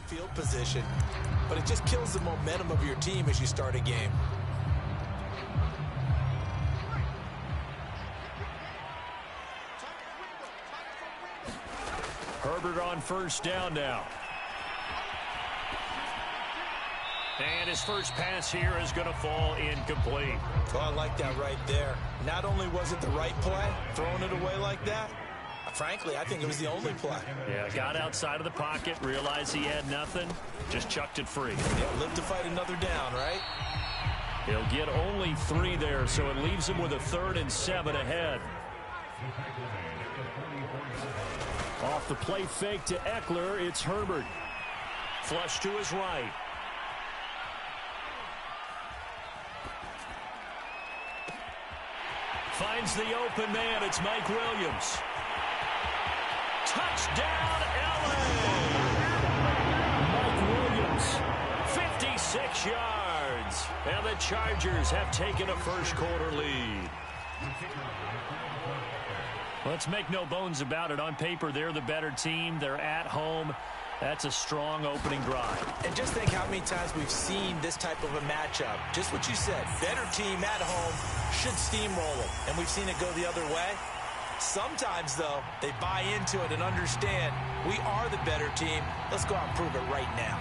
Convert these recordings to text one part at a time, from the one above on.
field position, but it just kills the momentum of your team as you start a game. Herbert on first down now. And his first pass here is going to fall incomplete. Oh, I like that right there. Not only was it the right play, throwing it away like that, frankly, I think it was the only play. Yeah, got outside of the pocket, realized he had nothing, just chucked it free. Yeah, live to fight another down, right? He'll get only 3 there, so it leaves him with a 3rd and 7 ahead. Off the play fake to Eckler, it's Herbert. Flush to his right. Finds the open man. It's Mike Williams. Touchdown, LA! Mike Williams, 56 yards. And the Chargers have taken a first-quarter lead. Let's make no bones about it. On paper, they're the better team. They're at home. That's a strong opening drive. And just think how many times we've seen this type of a matchup. Just what you said. Better team at home should steamroll them. And we've seen it go the other way. Sometimes, though, they buy into it and understand we are the better team. Let's go out and prove it right now.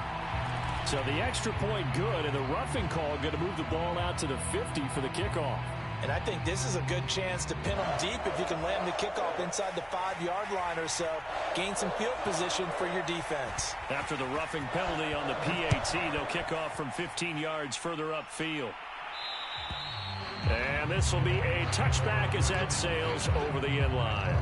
So the extra point good, and the roughing call going to move the ball out to the 50 for the kickoff. And I think this is a good chance to pin them deep if you can land the kickoff inside the 5-yard line or so. Gain some field position for your defense. After the roughing penalty on the PAT, they'll kick off from 15 yards further upfield. And this will be a touchback as that sails over the end line.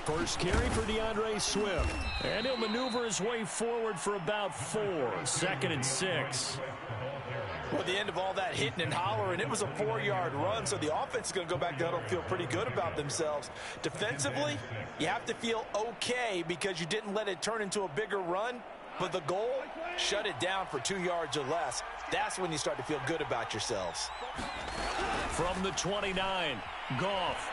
First carry for DeAndre Swift. And he'll maneuver his way forward for about 4. 2nd and 6. Well, at the end of all that hitting and hollering, it was a 4-yard run, so the offense is going to go back to huddle and feel pretty good about themselves. Defensively, you have to feel okay because you didn't let it turn into a bigger run, but the goal, shut it down for 2 yards or less. That's when you start to feel good about yourselves. From the 29, Goff.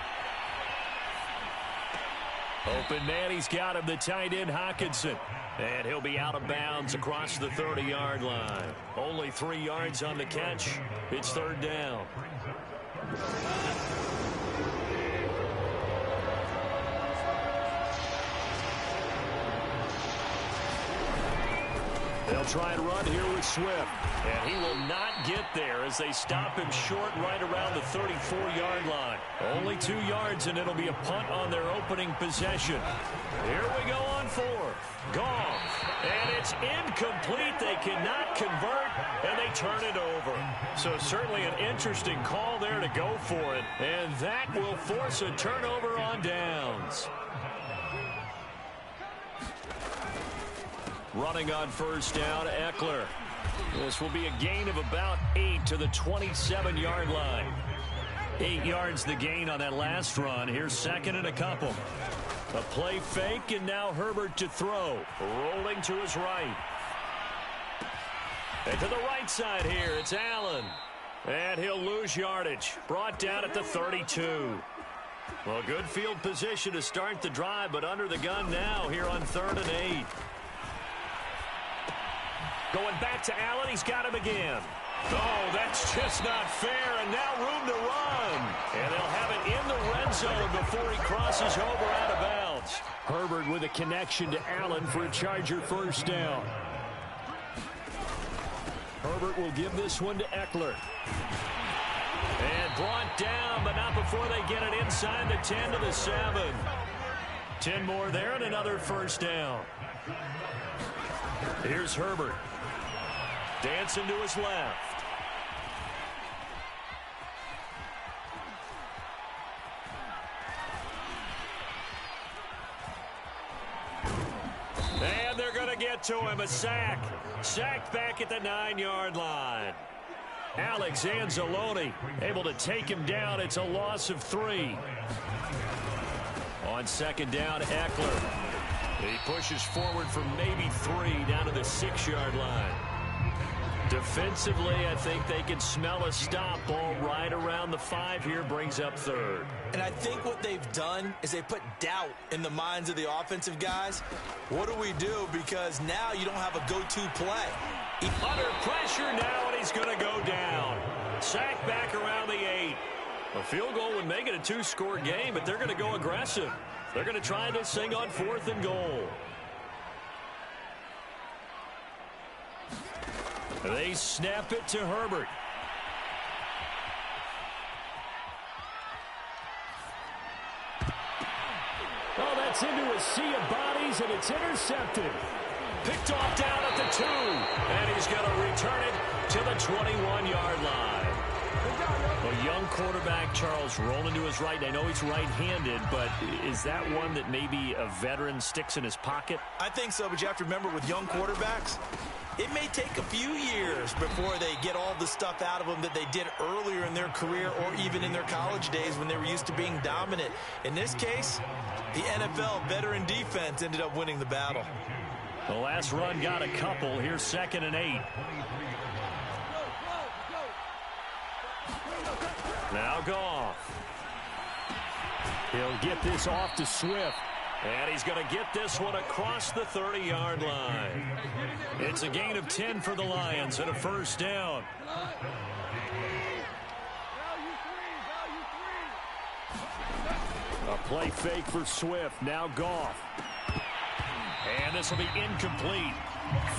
Open man, he's got him, the tight end Hockenson. And he'll be out of bounds across the 30-yard line. Only 3 yards on the catch. It's 3rd down. They'll try and run here with Swift. And he will not get there as they stop him short right around the 34-yard line. Only 2 yards, and it'll be a punt on their opening possession. Here we go on 4th. Goff. And it's incomplete. They cannot convert, and they turn it over. So certainly an interesting call there to go for it. And that will force a turnover on downs. Running on first down, Eckler. This will be a gain of about 8 to the 27-yard line. 8 yards the gain on that last run. Here's 2nd and a couple. A play fake, and now Herbert to throw. Rolling to his right. And to the right side here, it's Allen. And he'll lose yardage. Brought down at the 32. Well, good field position to start the drive, but under the gun now here on 3rd and 8. Going back to Allen, he's got him again. Oh, that's just not fair, and now room to run. And they'll have it in the red zone before he crosses over out of bounds. Herbert with a connection to Allen for a Charger first down. Herbert will give this one to Eckler. And brought down, but not before they get it inside the 10 to the 7. 10 more there and another first down. Here's Herbert. Dancing to his left. And they're going to get to him. A sack. Sacked back at the 9-yard line. Alex Anzalone able to take him down. It's a loss of 3. On 2nd down, Eckler. He pushes forward for maybe 3 down to the 6-yard line. Defensively, I think they can smell a stop. Ball right around the 5 here, brings up 3rd. And I think what they've done is they put doubt in the minds of the offensive guys. What do we do? Because now you don't have a go-to play. Under pressure now, and he's going to go down. Sacked back around the 8. A field goal would make it a 2-score game, but they're going to go aggressive. They're going to try this thing on 4th and goal. They snap it to Herbert. Oh, that's into a sea of bodies, and it's intercepted. Picked off down at the 2, and he's going to return it to the 21-yard line. A young quarterback, Charles, rolling to his right. I know he's right-handed, but is that one that maybe a veteran sticks in his pocket? I think so, but you have to remember with young quarterbacks, it may take a few years before they get all the stuff out of them that they did earlier in their career or even in their college days when they were used to being dominant. In this case, the NFL veteran defense ended up winning the battle. The last run got a couple. Here's 2nd and 8. Now Goff. He'll get this off to Swift. And he's going to get this one across the 30-yard line. It's a gain of 10 for the Lions and a 1st down. A play fake for Swift. Now Goff. And this will be incomplete.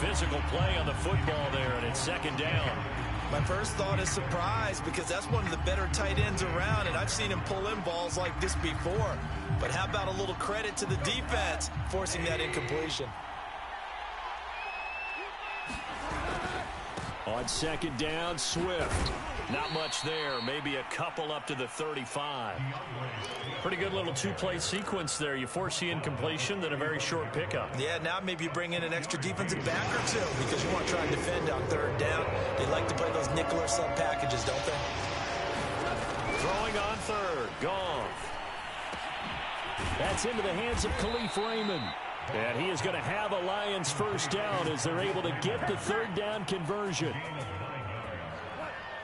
Physical play on the football there, and it's 2nd down. My first thought is surprise because that's one of the better tight ends around, and I've seen him pull in balls like this before. But how about a little credit to the defense forcing that incompletion? On 2nd down, Swift. Not much there. Maybe a couple up to the 35. Pretty good little 2-play sequence there. You force the incompletion, then a very short pickup. Yeah, now maybe you bring in an extra defensive back or 2 because you want to try and defend on 3rd down. They like to play those nickel or sub packages, don't they? Throwing on 3rd. Goff. That's into the hands of Khalif Raymond. And he is going to have a Lions 1st down as they're able to get the 3rd down conversion.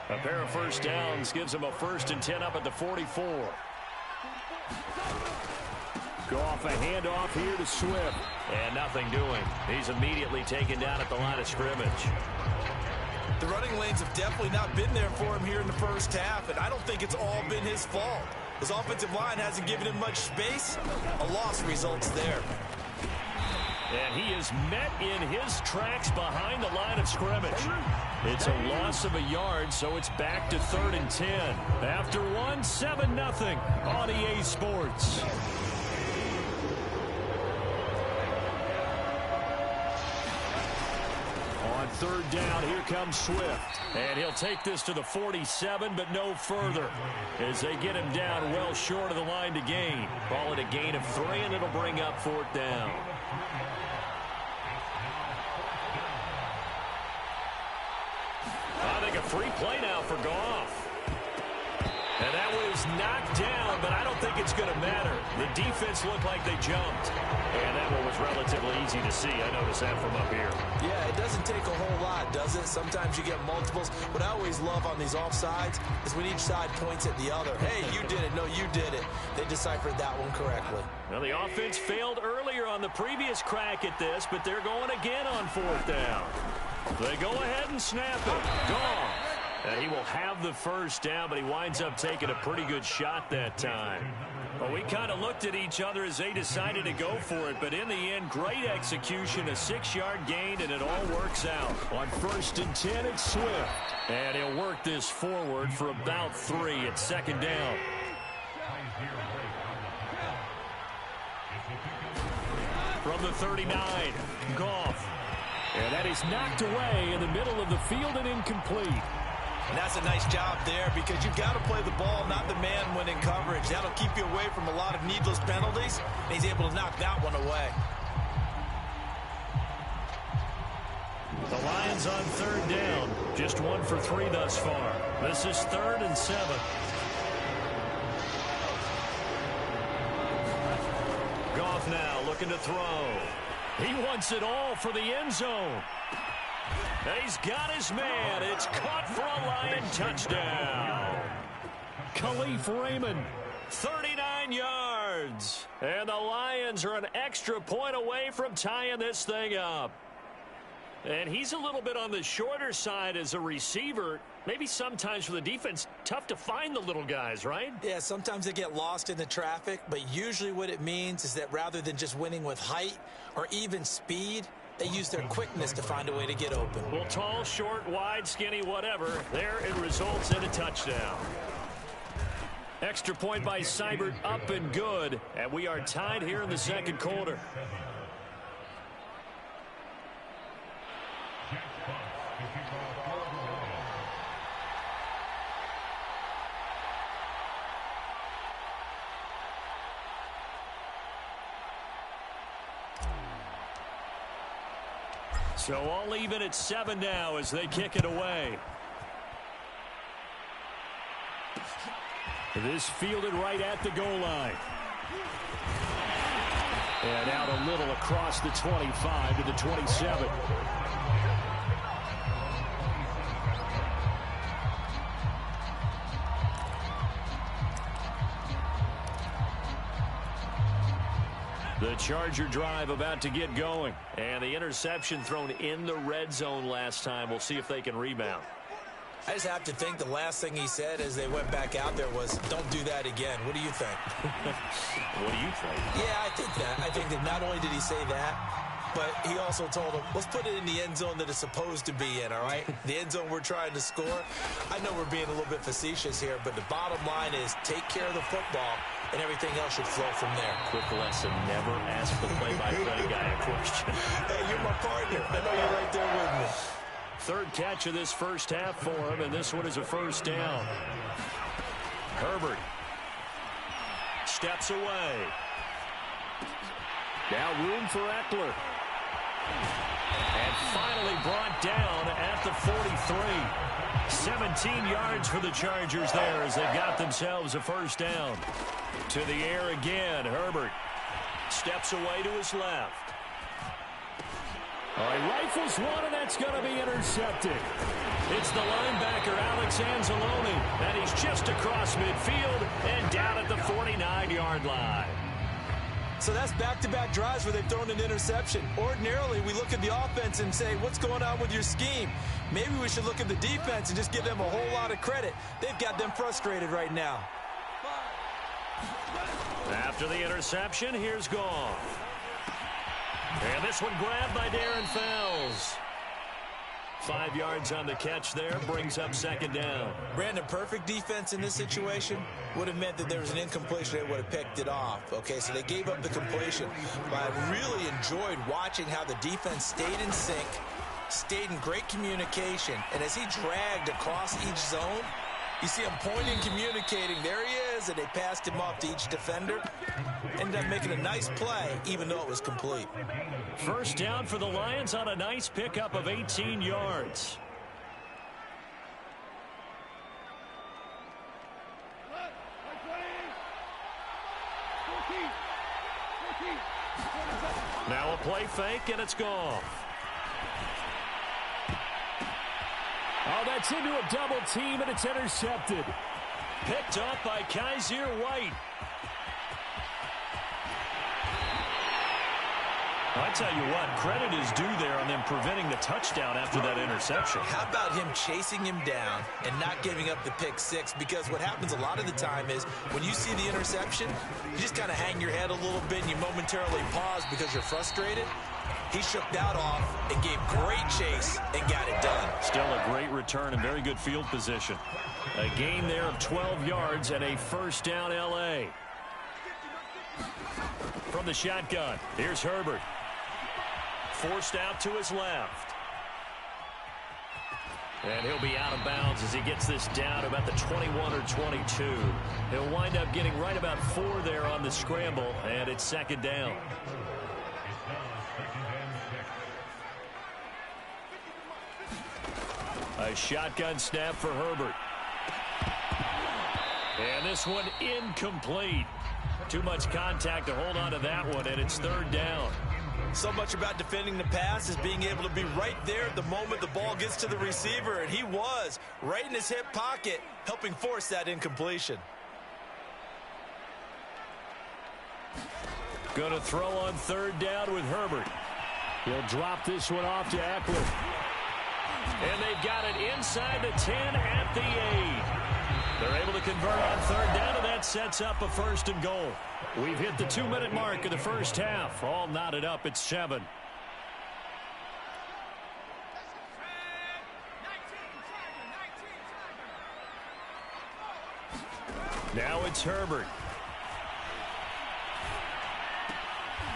A pair of 1st downs gives them a 1st and 10 up at the 44. Goff a handoff here to Swift. And nothing doing. He's immediately taken down at the line of scrimmage. The running lanes have definitely not been there for him here in the 1st half, and I don't think it's all been his fault. His offensive line hasn't given him much space. A loss results there. And he is met in his tracks behind the line of scrimmage. It's a loss of a yard, so it's back to 3rd and 10. After 1, 7-0 on EA Sports. On 3rd down, here comes Swift. And he'll take this to the 47, but no further, as they get him down well short of the line to gain. Call it a gain of 3, and it'll bring up 4th down. I think a free play now for Goff. And that was knocked down, but I don't think it's going to matter. The defense looked like they jumped. And that one was relatively easy to see. I noticed that from up here. Yeah, it doesn't take a whole lot, does it? Sometimes you get multiples. What I always love on these offsides is when each side points at the other. Hey, you did it. No, you did it. They deciphered that one correctly. Well, the offense failed earlier on the previous crack at this, but they're going again on 4th down. They go ahead and snap it. Goff. And he will have the 1st down, but he winds up taking a pretty good shot that time. Well, we kind of looked at each other as they decided to go for it, but in the end, great execution, a 6-yard gain, and it all works out. On 1st and 10, it's Swift. And he'll work this forward for about 3 at 2nd down. From the 39, Goff. And that is knocked away in the middle of the field and incomplete. And that's a nice job there because you've got to play the ball, not the man when in coverage. That'll keep you away from a lot of needless penalties, and he's able to knock that one away. The Lions on 3rd down. Just 1 for 3 thus far. This is 3rd and 7. Goff now looking looking to throw. He wants it all for the end zone. And he's got his man. It's caught for a Lion touchdown. Khalif Raymond. 39 yards. And the Lions are an extra point away from tying this thing up. And he's a little bit on the shorter side as a receiver. Maybe sometimes for the defense, tough to find the little guys, right? Yeah, sometimes they get lost in the traffic, but usually what it means is that rather than just winning with height or even speed, they use their quickness to find a way to get open. Well, tall, short, wide, skinny, whatever, there it results in a touchdown. Extra point by Seibert, up and good, and we are tied here in the second quarter. So all even at 7 now as they kick it away. This fielded right at the goal line. And out a little across the 25 to the 27. The Charger drive about to get going. And the interception thrown in the red zone last time. We'll see if they can rebound. I just have to think the last thing he said as they went back out there was, don't do that again. What do you think? What do you think? Yeah, I think that. I think that not only did he say that, but he also told him, let's put it in the end zone that it's supposed to be in, all right? The end zone we're trying to score. I know we're being a little bit facetious here, but the bottom line is take care of the football, and everything else should flow from there. Quick lesson, never ask the play-by-play guy a question. Hey, you're my partner. I know you're right there with me. Third catch of this first half for him, and this one is a first down. Herbert steps away. Now room for Eckler. And finally brought down at the 43. 17 yards for the Chargers there as they've got themselves a first down. To the air again, Herbert steps away to his left. All right, rifles one, and that's going to be intercepted. It's the linebacker, Alex Anzalone, and he's just across midfield and down at the 49-yard line. So that's back-to-back drives where they've thrown an interception. Ordinarily, we look at the offense and say, what's going on with your scheme? Maybe we should look at the defense and just give them a whole lot of credit. They've got them frustrated right now. After the interception, here's Goff. And this one grabbed by Darren Fells. 5 yards on the catch there, brings up second down. Brandon, perfect defense in this situation would have meant that there was an incompletion. They would have picked it off. Okay, so they gave up the completion. But I really enjoyed watching how the defense stayed in sync, stayed in great communication. And as he dragged across each zone, you see him pointing, communicating. There he is, and they passed him off to each defender. Ended up making a nice play, even though it was complete. First down for the Lions on a nice pickup of 18 yards. Now a play fake, and it's gone. Oh, that's into a double team, and it's intercepted. Picked up by Kaiser White. I tell you what, credit is due there on them preventing the touchdown after that interception. How about him chasing him down and not giving up the pick six? Because what happens a lot of the time is when you see the interception, you just kind of hang your head a little bit and you momentarily pause because you're frustrated. He shook that off and gave great chase and got it done. Still a great return and very good field position. A gain there of 12 yards and a first down L.A. From the shotgun, here's Herbert. Forced out to his left. And he'll be out of bounds as he gets this down to about the 21 or 22. He'll wind up getting right about 4 there on the scramble, and it's second down. A shotgun snap for Herbert. And this one incomplete. Too much contact to hold on to that one, and it's third down. So much about defending the pass is being able to be right there at the moment the ball gets to the receiver, and he was right in his hip pocket, helping force that incompletion. Going to throw on third down with Herbert. He'll drop this one off to Eckler. And they've got it inside the 10 at the 8. They're able to convert on third down, and that sets up a first and goal. We've hit the 2-minute mark of the first half. All knotted up at 7. Now it's Herbert.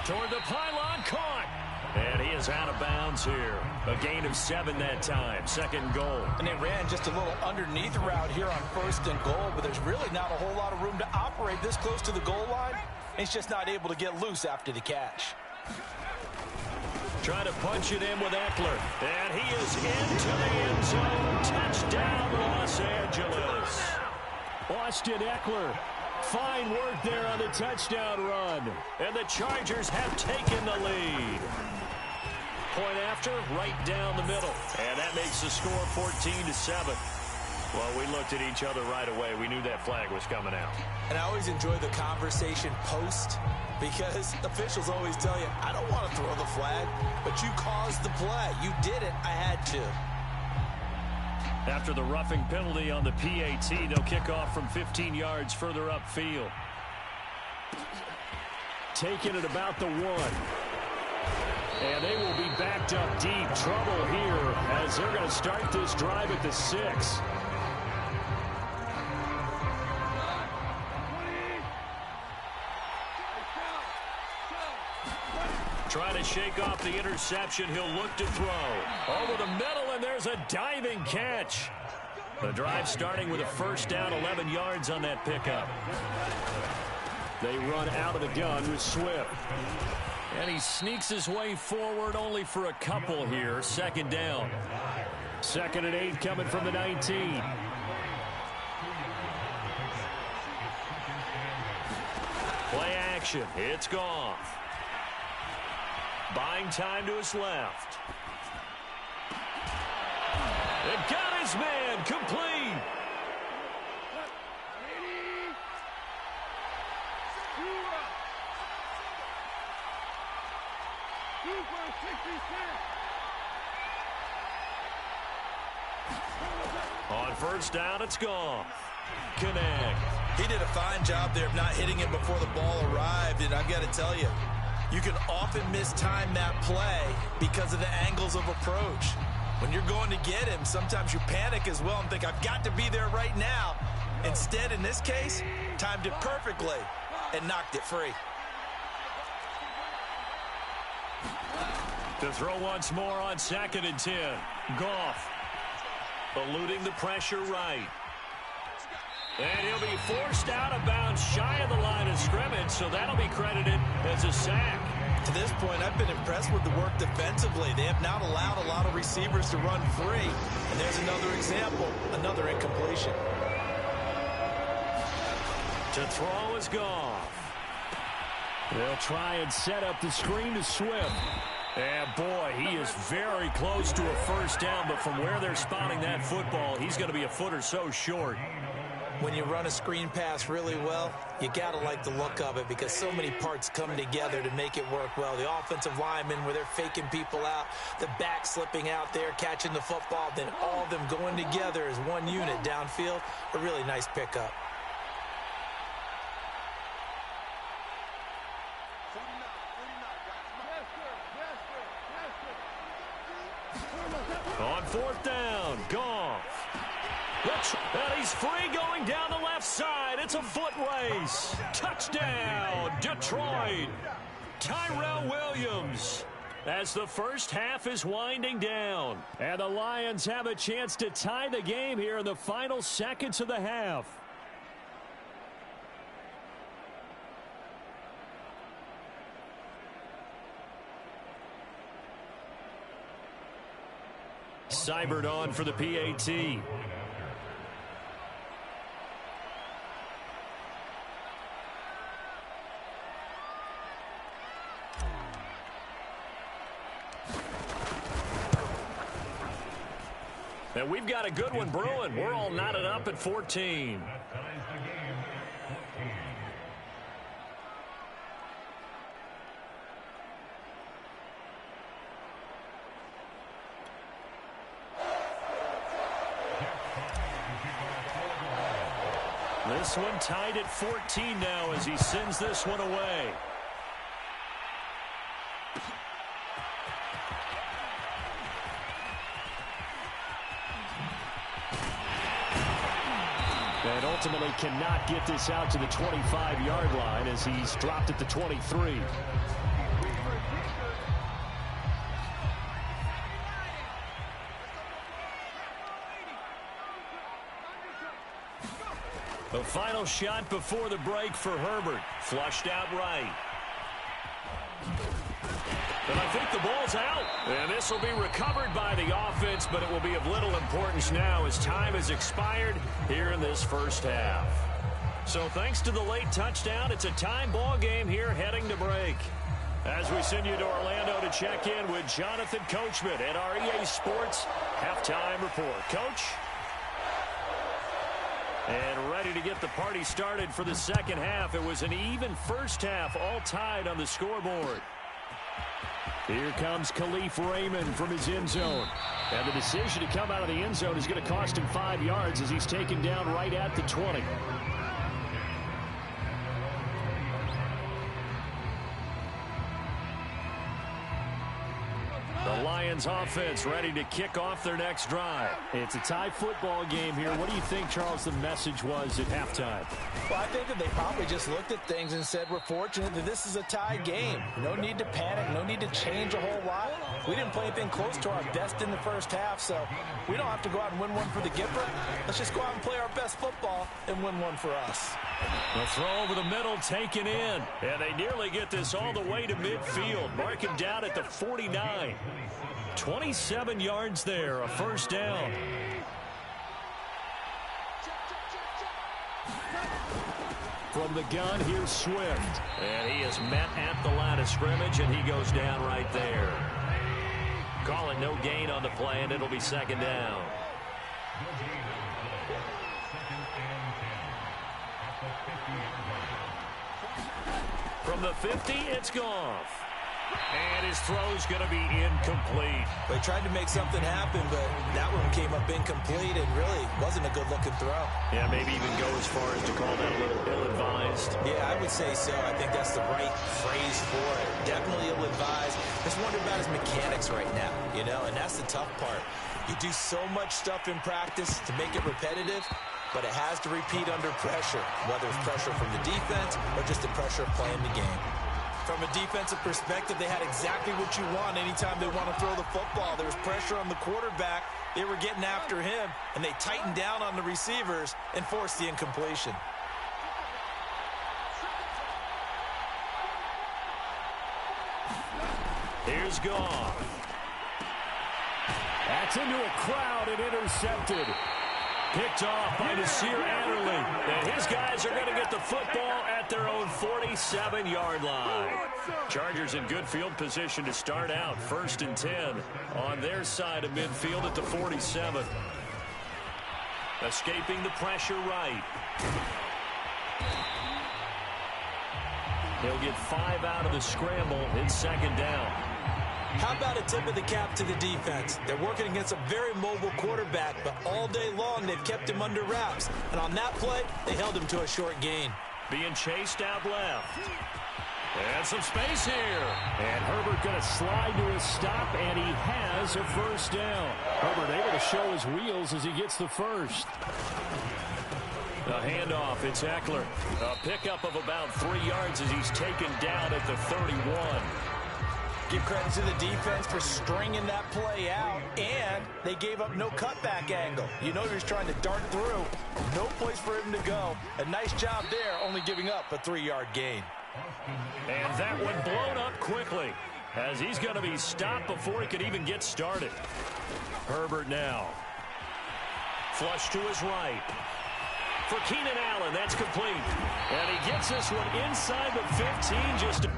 Toward the pylon, caught. And he is out of bounds here. A gain of 7 that time. Second goal. And they ran just a little underneath route here on first and goal, but there's really not a whole lot of room to operate this close to the goal line. He's just not able to get loose after the catch. Trying to punch it in with Eckler. And he is into the end zone. Touchdown, Los Angeles. Austin Eckler. Fine work there on the touchdown run. And the Chargers have taken the lead. Point after, right down the middle. And that makes the score 14-7. Well, we looked at each other right away. We knew that flag was coming out. And I always enjoy the conversation post, because officials always tell you, I don't want to throw the flag, but you caused the play. You did it. I had to. After the roughing penalty on the PAT, they'll kick off from 15 yards further upfield. Taking it about the 1. And they will be backed up deep. Trouble here as they're going to start this drive at the 6. Trying to shake off the interception. He'll look to throw. Over the middle, and there's a diving catch. The drive starting with a first down, 11 yards on that pickup. They run out of the gun with Swift. And he sneaks his way forward only for a couple here. Second down. 2nd and 8 coming from the 19. Play action. It's Goff. Buying time to his left. It got his man. Complete. On first down, it's Goff. Connect. He did a fine job there of not hitting him before the ball arrived, and I've got to tell you, you can often mistime that play because of the angles of approach. When you're going to get him, sometimes you panic as well and think, I've got to be there right now. Instead, in this case, timed it perfectly and knocked it free. To throw once more on 2nd and 10. Goff eluding the pressure right. And he'll be forced out of bounds shy of the line of scrimmage, so that'll be credited as a sack. To this point, I've been impressed with the work defensively. They have not allowed a lot of receivers to run free. And there's another example, another incompletion. To throw is Goff. They'll try and set up the screen to Swift. And boy, he is very close to a first down, but from where they're spotting that football, he's going to be a foot or so short. When you run a screen pass really well, you got to like the look of it because so many parts come together to make it work well. The offensive linemen, where they're faking people out, the back slipping out there, catching the football, then all of them going together as one unit downfield. A really nice pickup. On fourth down, Goff. And he's free going down the left side. It's a foot race. Touchdown, Detroit. Tyrell Williams. As the first half is winding down. And the Lions have a chance to tie the game here in the final seconds of the half. Seibert on for the PAT. And we've got a good one brewing. We're all knotted up at 14. This one tied at 14 now as he sends this one away. And ultimately cannot get this out to the 25-yard line as he's dropped at the 23. The final shot before the break for Herbert. Flushed out right. And I think the ball's out. And this will be recovered by the offense, but it will be of little importance now as time has expired here in this first half. So thanks to the late touchdown, it's a time ball game here heading to break. As we send you to Orlando to check in with Jonathan Coachman at our EA Sports Halftime Report. Coach? And ready to get the party started for the second half. It was an even first half, all tied on the scoreboard. Here comes Khalif Raymond from his end zone. And the decision to come out of the end zone is going to cost him 5 yards as he's taken down right at the 20. The Lions offense ready to kick off their next drive. It's a tie football game here. What do you think, Charles, the message was at halftime? Well, I think that they probably just looked at things and said, we're fortunate that this is a tie game. No need to panic. No need to change a whole lot. We didn't play anything close to our best in the first half, so we don't have to go out and win one for the Gipper. Let's just go out and play our best football and win one for us. The throw over the middle taken in. And they nearly get this all the way to midfield. Mark him down at the 49. 27 yards there, a first down. From the gun, here's Swift. And he is met at the line of scrimmage, and he goes down right there. Call it no gain on the play, and it'll be second down. From the 50, it's Goff. And his throw's going to be incomplete. They tried to make something happen, but that one came up incomplete and really wasn't a good-looking throw. Yeah, maybe even go as far as to call that a little ill-advised. Yeah, I would say so. I think that's the right phrase for it. Definitely ill-advised. Just wonder about his mechanics right now, you know, and that's the tough part. You do so much stuff in practice to make it repetitive, but it has to repeat under pressure, whether it's pressure from the defense or just the pressure of playing the game. From a defensive perspective, they had exactly what you want anytime they want to throw the football. There was pressure on the quarterback. They were getting after him, and they tightened down on the receivers and forced the incompletion. Here's Goff. That's into a crowd and intercepted. Picked off by Nasir Adderley. And his guys are going to get the football at their own 47-yard line. Chargers in good field position to start out. 1st and 10 on their side of midfield at the 47. Escaping the pressure right. He'll get 5 out of the scramble. It's second down. How about a tip of the cap to the defense? They're working against a very mobile quarterback, but all day long they've kept him under wraps. And on that play, they held him to a short gain. Being chased out left. And some space here. And Herbert going to slide to his stop, and he has a first down. Herbert able to show his wheels as he gets the first. The handoff, it's Eckler. A pickup of about 3 yards as he's taken down at the 31. Give credit to the defense for stringing that play out, and they gave up no cutback angle. You know he was trying to dart through. No place for him to go. A nice job there, only giving up a 3-yard gain. And that one blown up quickly as he's going to be stopped before he could even get started. Herbert now. Flush to his right. For Keenan Allen, that's complete. And he gets this one inside the 15 just to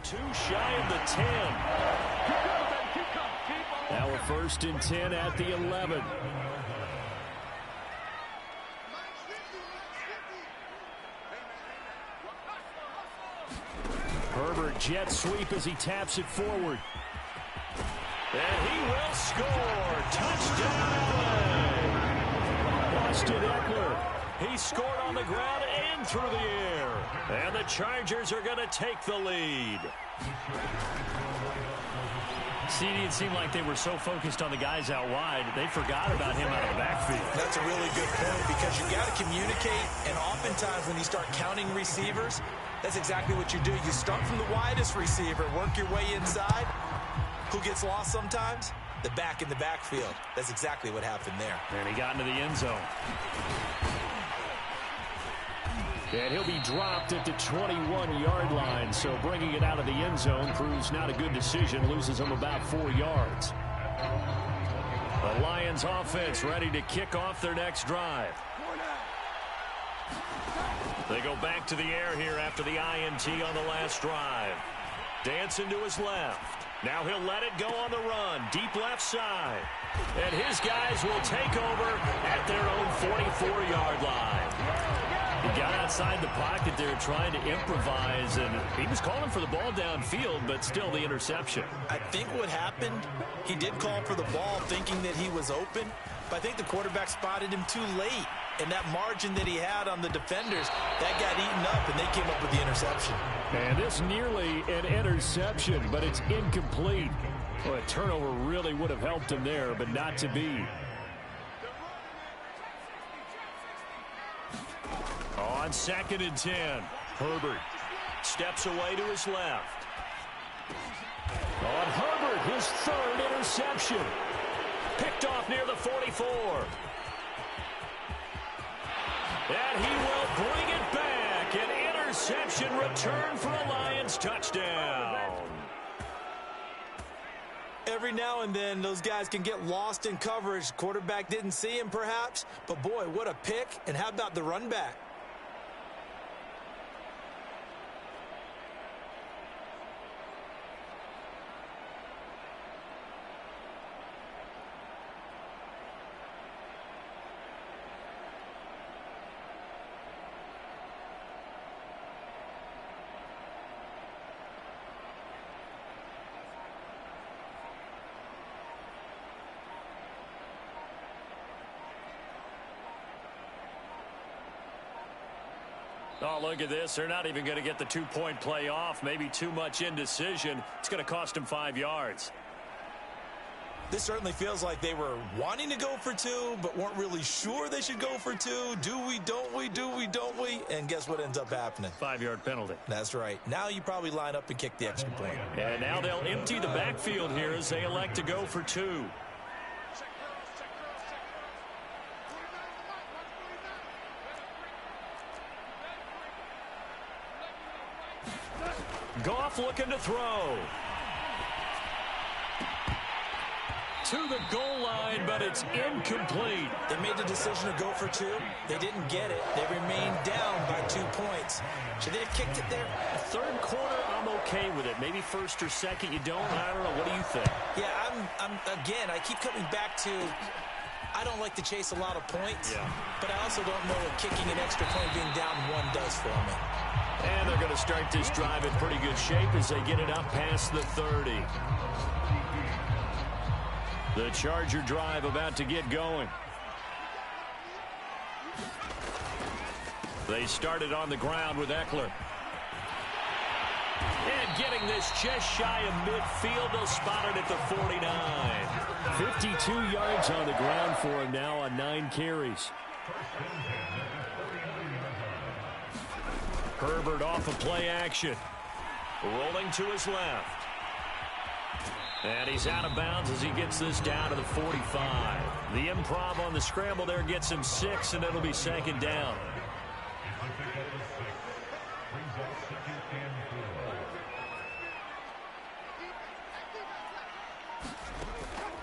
Too shy of the 10. Now a 1st and 10 at the 11. Herbert jet sweep as he taps it forward. And he will score. Touchdown, LA. Austin Eckler. He scored on the ground and through the air. And the Chargers are going to take the lead. CD, it seemed like they were so focused on the guys out wide, they forgot about him out of the backfield. That's a really good point because you got to communicate, and oftentimes when you start counting receivers, that's exactly what you do. You start from the widest receiver, work your way inside. Who gets lost sometimes? The back in the backfield. That's exactly what happened there. And he got into the end zone. And he'll be dropped at the 21-yard line, so bringing it out of the end zone proves not a good decision, loses him about 4 yards. The Lions offense ready to kick off their next drive. They go back to the air here after the INT on the last drive. Dancing to his left. Now he'll let it go on the run. Deep left side. And his guys will take over at their own 44-yard line. He got outside the pocket there trying to improvise, and he was calling for the ball downfield, but still the interception. I think what happened, he did call for the ball thinking that he was open, but I think the quarterback spotted him too late. And that margin that he had on the defenders, that got eaten up, and they came up with the interception. And this nearly an interception, but it's incomplete. Well, a turnover really would have helped him there, but not to be. On 2nd and 10, Herbert steps away to his left. On Herbert, his 3rd interception. Picked off near the 44. And he will bring it back. An interception return for a Lions touchdown. Every now and then, those guys can get lost in coverage. Quarterback didn't see him, perhaps. But, boy, what a pick. And how about the run back? Oh, look at this. They're not even going to get the 2-point play off. Maybe too much indecision. It's going to cost them 5 yards. This certainly feels like they were wanting to go for 2, but weren't really sure they should go for 2. Do we, don't we, do we, don't we? And guess what ends up happening? 5-yard penalty. That's right. Now you probably line up and kick the extra point. And now they'll empty the backfield here as they elect to go for 2. Goff looking to throw. To the goal line, but it's incomplete. They made the decision to go for 2. They didn't get it. They remained down by 2 points. Should they have kicked it there? Third quarter, I'm okay with it. Maybe first or second, you don't. I don't know. What do you think? Yeah, again, I keep coming back to I don't like to chase a lot of points, but I also don't know what kicking an extra point being down 1 does for me. And they're going to start this drive in pretty good shape as they get it up past the 30. The Charger drive about to get going. They started on the ground with Eckler. And getting this just shy of midfield, they'll spot it at the 49. 52 yards on the ground for him now on 9 carries. Herbert off of play action. Rolling to his left. And he's out of bounds as he gets this down to the 45. The improv on the scramble there gets him 6, and it'll be 2nd down.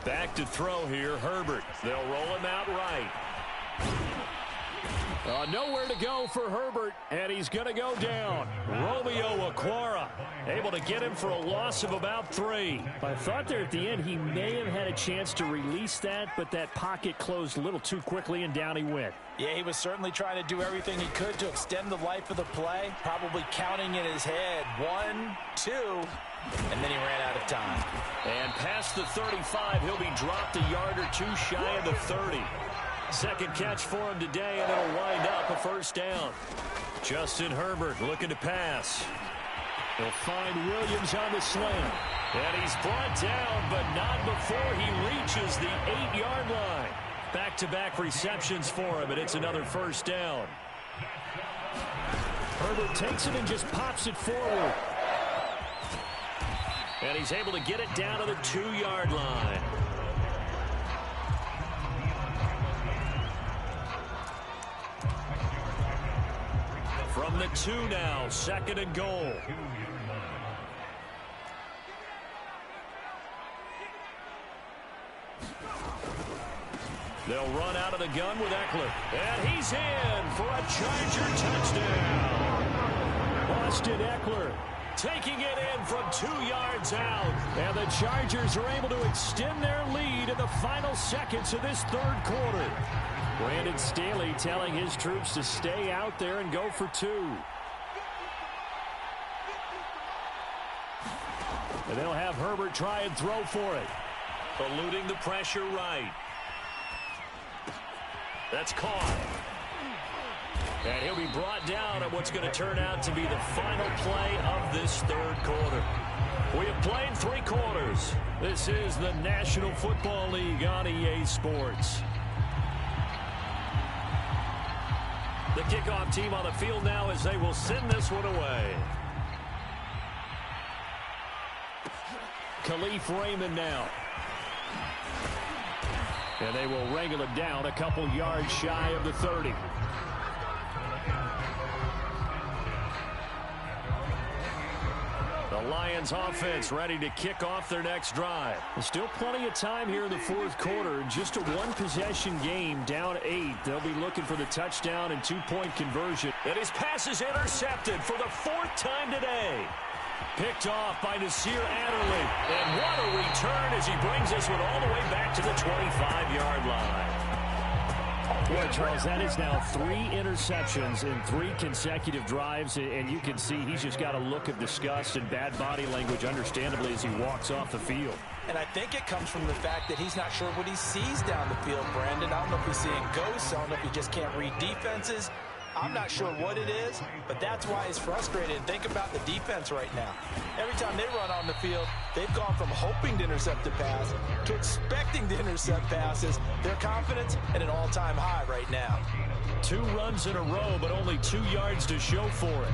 Back to throw here, Herbert. They'll roll him out right. Nowhere to go for Herbert, and he's going to go down. Romeo Okwara able to get him for a loss of about 3. I thought there at the end he may have had a chance to release that, but that pocket closed a little too quickly, and down he went. Yeah, he was certainly trying to do everything he could to extend the life of the play, probably counting in his head 1, 2, and then he ran out of time. And past the 35, he'll be dropped a yard or 2 shy of the 30. Second catch for him today, and it'll wind up a first down. Justin Herbert looking to pass. He'll find Williams on the slant. And he's brought down, but not before he reaches the 8-yard line. Back-to-back receptions for him, and it's another first down. Herbert takes it and just pops it forward. And he's able to get it down to the 2-yard line. From the 2 now, 2nd and goal. They'll run out of the gun with Eckler. And he's in for a Charger touchdown. Austin Eckler taking it in from 2 yards out. And the Chargers are able to extend their lead in the final seconds of this 3rd quarter. Brandon Staley telling his troops to stay out there and go for 2. And they'll have Herbert try and throw for it. Eluding the pressure right. That's caught. And he'll be brought down at what's going to turn out to be the final play of this 3rd quarter. We have played 3 quarters. This is the National Football League on EA Sports. The kickoff team on the field now as they will send this one away. Khalif Raymond now. And they will wrangle it down a couple yards shy of the 30. The Lions offense ready to kick off their next drive. There's still plenty of time here in the 4th quarter. Just a 1-possession game, down 8. They'll be looking for the touchdown and 2-point conversion. And his pass is intercepted for the 4th time today. Picked off by Nasir Adderley. And what a return as he brings this one all the way back to the 25-yard line. Boy, Charles, that is now 3 interceptions in 3 consecutive drives, and you can see he's just got a look of disgust and bad body language, understandably, as he walks off the field. And I think it comes from the fact that he's not sure what he sees down the field, Brandon. I don't know if he's seeing ghosts. I don't know if he just can't read defenses. I'm not sure what it is, but that's why he's frustrated. And think about the defense right now. Every time they run on the field, they've gone from hoping to intercept a pass to expecting to intercept passes. Their confidence at an all-time high right now. 2 runs in a row, but only 2 yards to show for it.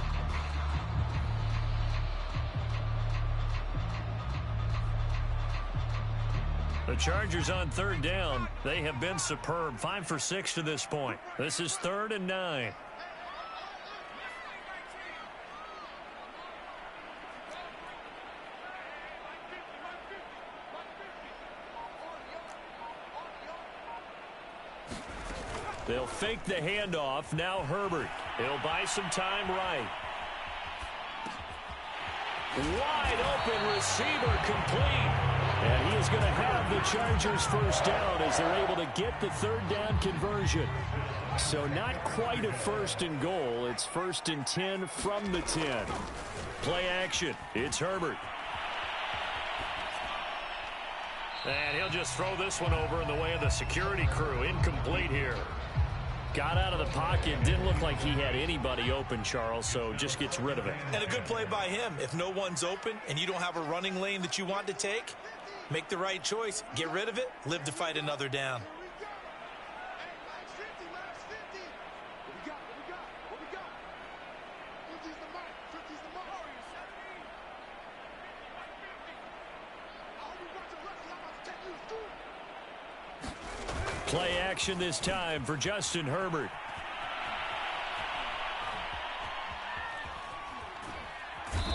The Chargers on 3rd down. They have been superb. 5 for 6 to this point. This is 3rd and 9. They'll fake the handoff. Now Herbert. He'll buy some time right. Wide open receiver complete. And he is going to have the Chargers first down as they're able to get the 3rd down conversion. So not quite a 1st and goal. It's 1st and 10 from the 10. Play action. It's Herbert. And he'll just throw this one over in the way of the security crew. Incomplete here. Got out of the pocket. Didn't look like he had anybody open, Charles, so just gets rid of it. And a good play by him. If no one's open and you don't have a running lane that you want to take, make the right choice. Get rid of it. Live to fight another down. Play action this time for Justin Herbert.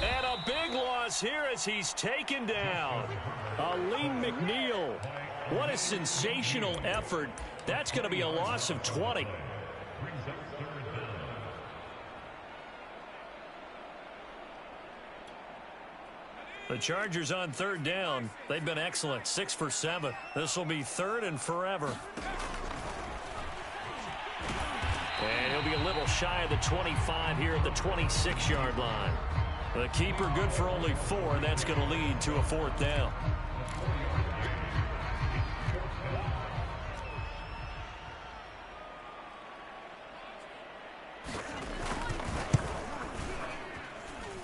And a big loss here as he's taken down. Aleem McNeil. What a sensational effort. That's going to be a loss of 20. The Chargers on third down. They've been excellent, 6 for 7. This will be third and forever. And he'll be a little shy of the 25 here at the 26-yard line. The keeper good for only 4, and that's going to lead to a fourth down.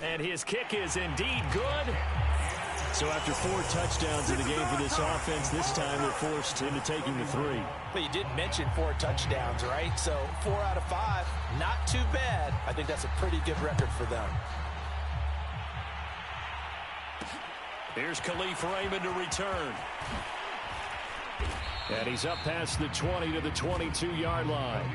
And his kick is indeed good. So after 4 touchdowns in the game for this offense, this time they're forced into taking the 3. Well, you did mention 4 touchdowns, right? So 4 out of 5, not too bad. I think that's a pretty good record for them. Here's Khalif Raymond to return. And he's up past the 20 to the 22-yard line.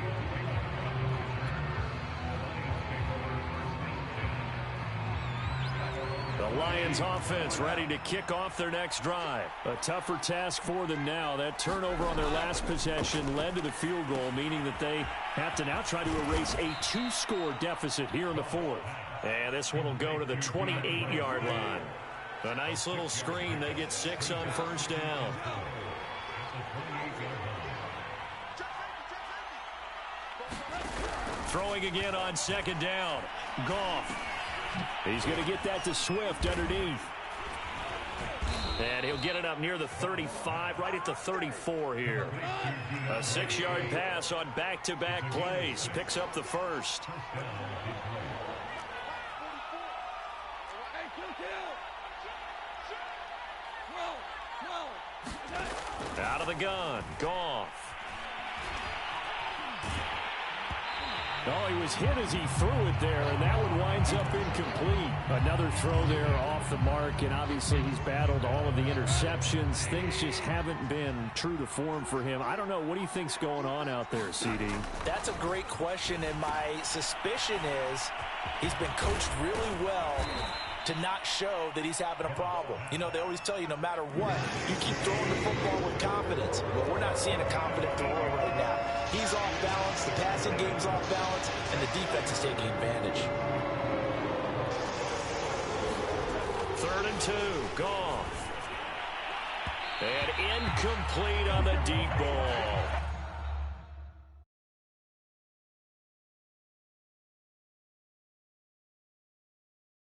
The Lions offense ready to kick off their next drive. A tougher task for them now. That turnover on their last possession led to the field goal, meaning that they have to now try to erase a 2-score deficit here in the 4th. And this one will go to the 28-yard line. A nice little screen. They get 6 on first down. Throwing again on second down. Goff. He's going to get that to Swift underneath. And he'll get it up near the 35, right at the 34 here. A 6-yard pass on back-to-back plays. Picks up the first. Out of the gun. Goff. Oh, he was hit as he threw it there, and that one winds up incomplete. Another throw there off the mark, and obviously he's battled all of the interceptions. Things just haven't been true to form for him. I don't know. What do you think's going on out there, CD? That's a great question, and my suspicion is he's been coached really well to not show that he's having a problem. You know, they always tell you no matter what, you keep throwing the football with confidence. Well, we're not seeing a confident thrower right now. He's off balance, the passing game's off balance, and the defense is taking advantage. 3rd and 2, Goff. And incomplete on the deep ball.